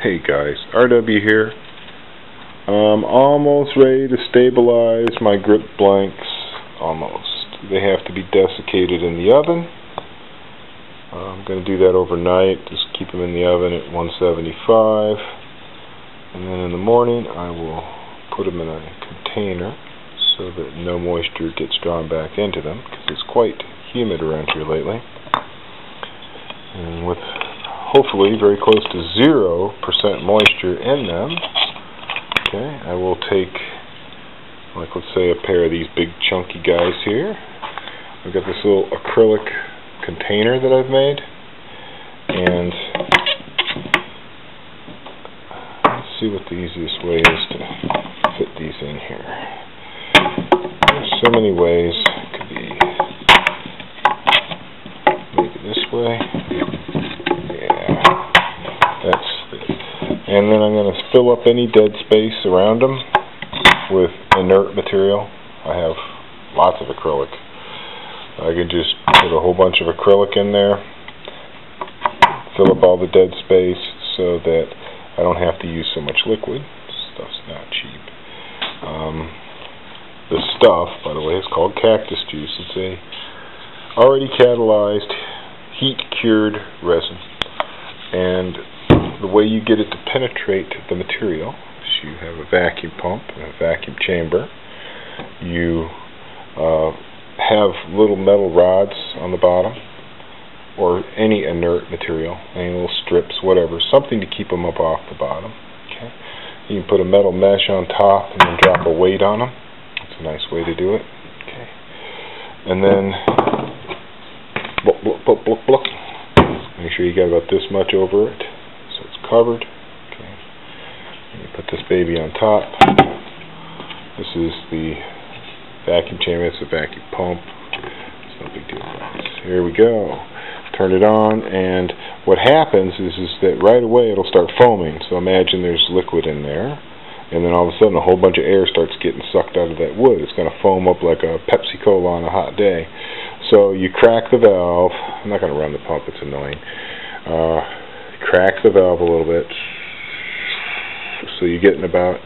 Hey guys, RW here. I'm almost ready to stabilize my grip blanks. Almost. They have to be desiccated in the oven. I'm going to do that overnight. Just keep them in the oven at 175. And then in the morning I will put them in a container so that no moisture gets drawn back into them, because it's quite humid around here lately. And with hopefully very close to 0% moisture in them, okay, I will take, like, let's say a pair of these big chunky guys here. I've got this little acrylic container that I've made, and let's see what the easiest way is to fit these in here. There's so many ways. It could be maybe this way. And then I'm going to fill up any dead space around them with inert material. I have lots of acrylic. I can just put a whole bunch of acrylic in there, fill up all the dead space so that I don't have to use so much liquid. This stuff's not cheap. The stuff, by the way, is called cactus juice. It's a already catalyzed, heat-cured resin. And the way you get it to penetrate the material is you have a vacuum pump and a vacuum chamber. You have little metal rods on the bottom, or any inert material, any little strips, whatever, something to keep them up off the bottom. Okay. You can put a metal mesh on top and then drop a weight on them. That's a nice way to do it. Okay. And then make sure you got about this much over it, so it's covered. Okay. And you put this baby on top. This is the vacuum chamber. It's a vacuum pump. It's no big deal, guys. Here we go. Turn it on, and what happens is that right away it'll start foaming. So imagine there's liquid in there, and then all of a sudden a whole bunch of air starts getting sucked out of that wood. It's going to foam up like a Pepsi Cola on a hot day. So you crack the valve. I'm not going to run the pump, it's annoying. Crack the valve a little bit, so you're getting about,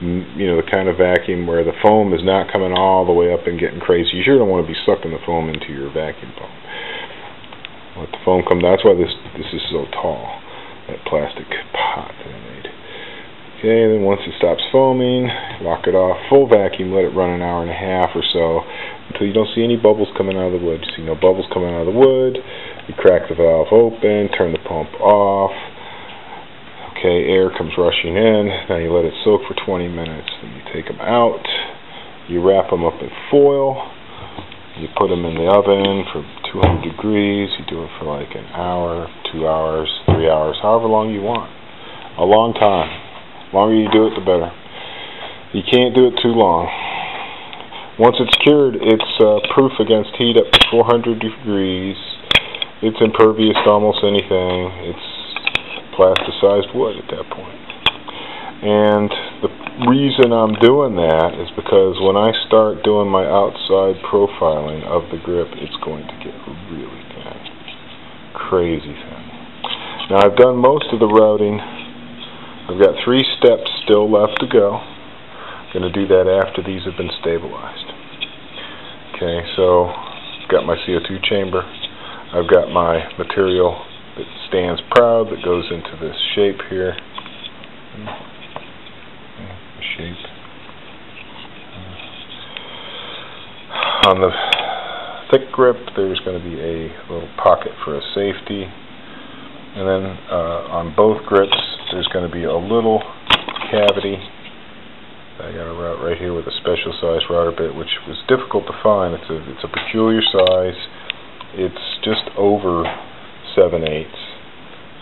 the kind of vacuum where the foam is not coming all the way up and getting crazy. You sure don't want to be sucking the foam into your vacuum pump. Let the foam come down. That's why this is so tall, that plastic pot that I made. Okay, and then once it stops foaming, lock it off, full vacuum, let it run an hour and a half or so until you don't see any bubbles coming out of the wood. You see no bubbles coming out of the wood. You crack the valve open, turn the pump off. Okay, air comes rushing in. Now you let it soak for 20 minutes. Then you take them out. You wrap them up in foil. You put them in the oven for 200 degrees. You do it for like an hour, 2 hours, 3 hours, however long you want. A long time. The longer you do it, the better. You can't do it too long. Once it's cured, it's proof against heat up to 400 degrees. It's impervious to almost anything. It's plasticized wood at that point. And the reason I'm doing that is because when I start doing my outside profiling of the grip, it's going to get really thin. Crazy thin. Now I've done most of the routing. I've got 3 steps still left to go. I'm going to do that after these have been stabilized. Okay, so I've got my CO2 chamber. I've got my material that stands proud that goes into this shape here. On the thick grip, there's going to be a little pocket for a safety, and then on both grips there's going to be a little cavity. I got a route right here with a special size router bit, which was difficult to find. It's a peculiar size. It's just over 7/8.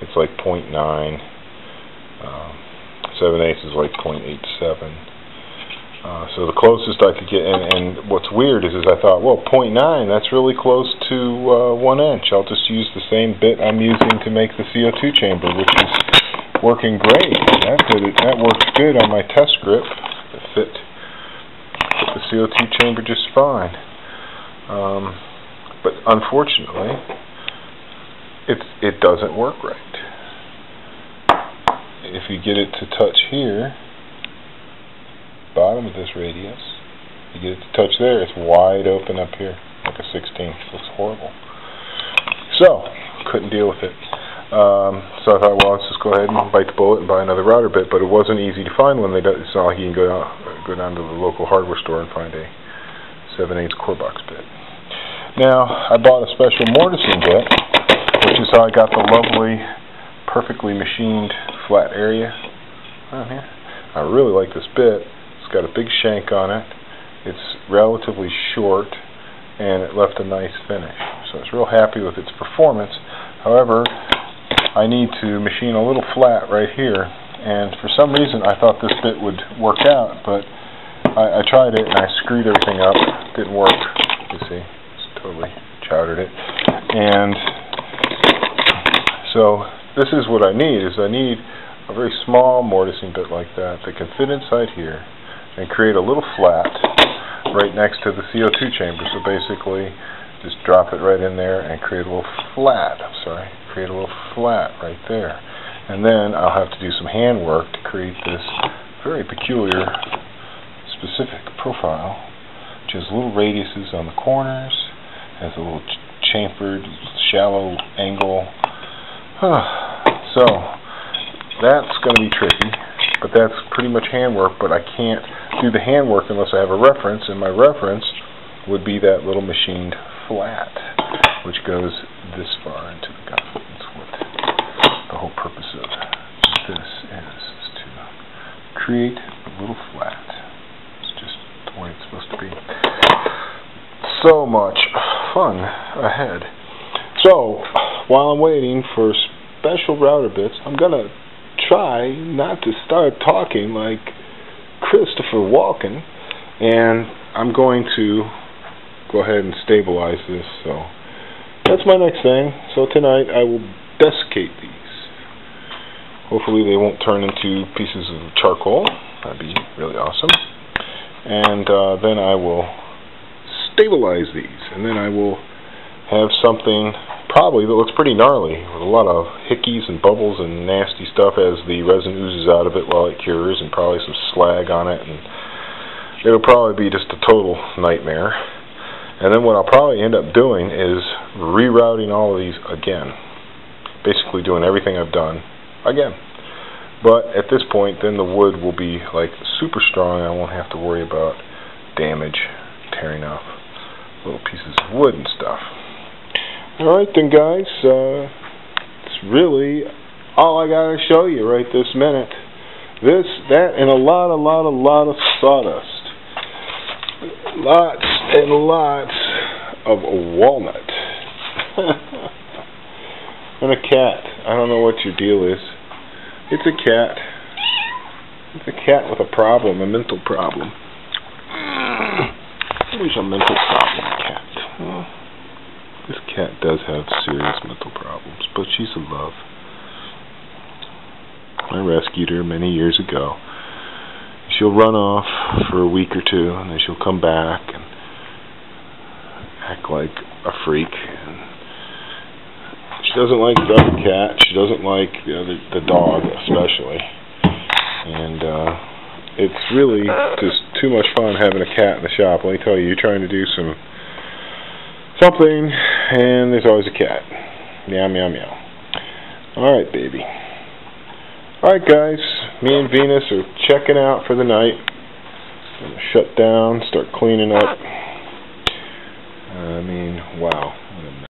It's like 0.9. 7/8 is like 0.87. So the closest I could get, and what's weird is I thought, well, 0.9, that's really close to 1 inch. I'll just use the same bit I'm using to make the CO2 chamber, which is working great. That works good on my test grip. It fit the CO2 chamber just fine. But unfortunately, it doesn't work right. if you get it to touch here, bottom of this radius, you get it to touch there, it's wide open up here, like a 16th. Looks horrible. So, couldn't deal with it. So I thought, well, let's just go ahead and bite the bullet and buy another router bit, but it wasn't easy to find one. It's not like you can go down to the local hardware store and find a 7/8 core box bit. Now, I bought a special mortising bit, which is how I got the lovely, perfectly machined flat area on here. I really like this bit. It's got a big shank on it. It's relatively short, and it left a nice finish. So I was real happy with its performance. However, I need to machine a little flat right here, and for some reason I thought this bit would work out, but I tried it and I screwed everything up. It didn't work. You see, it's totally chowdered it. And so this is what I need, I need a very small mortising bit like that that can fit inside here and create a little flat right next to the CO2 chamber. So basically just drop it right in there and create a little flat, create a little flat right there. And then I'll have to do some hand work to create this very peculiar specific profile, which has little radiuses on the corners, has a little chamfered, shallow angle. So that's going to be tricky, but that's pretty much hand work, but I can't do the hand work unless I have a reference, and my reference would be that little machined flat, which goes this far into the gut. That's what the whole purpose of this is to create a little flat. It's just the way it's supposed to be. So much fun ahead. So, while I'm waiting for special router bits, I'm going to try not to start talking like Christopher Walken, and I'm going to go ahead and stabilize this. So that's my next thing. So tonight I will desiccate these. Hopefully they won't turn into pieces of charcoal. That'd be really awesome. And then I will stabilize these, and then I will have something probably that looks pretty gnarly, with a lot of hickeys and bubbles and nasty stuff as the resin oozes out of it while it cures, and probably some slag on it, and it'll probably be just a total nightmare. And then what I'll probably end up doing is rerouting all of these again, basically doing everything I've done again. But at this point, then the wood will be like super strong. I won't have to worry about damage, tearing off little pieces of wood and stuff. Alright then, guys, it's really all I gotta show you right this minute. This, that, and a lot of sawdust. Lots and lots of walnut. And a cat. I don't know what your deal is. It's a cat. It's a cat with a problem, a mental problem. There's a mental problem, cat. Well, this cat does have serious mental problems, but she's a love. I rescued her many years ago. She'll run off for a week or two, and then she'll come back and act like a freak. And she doesn't like the other cat. She doesn't like the dog, especially. And it's really just too much fun having a cat in the shop. Let me tell you, you're trying to do something, and there's always a cat. Meow, meow, meow. Alright, baby. Alright, guys. Me and Venus are checking out for the night. I'm going to shut down, start cleaning up.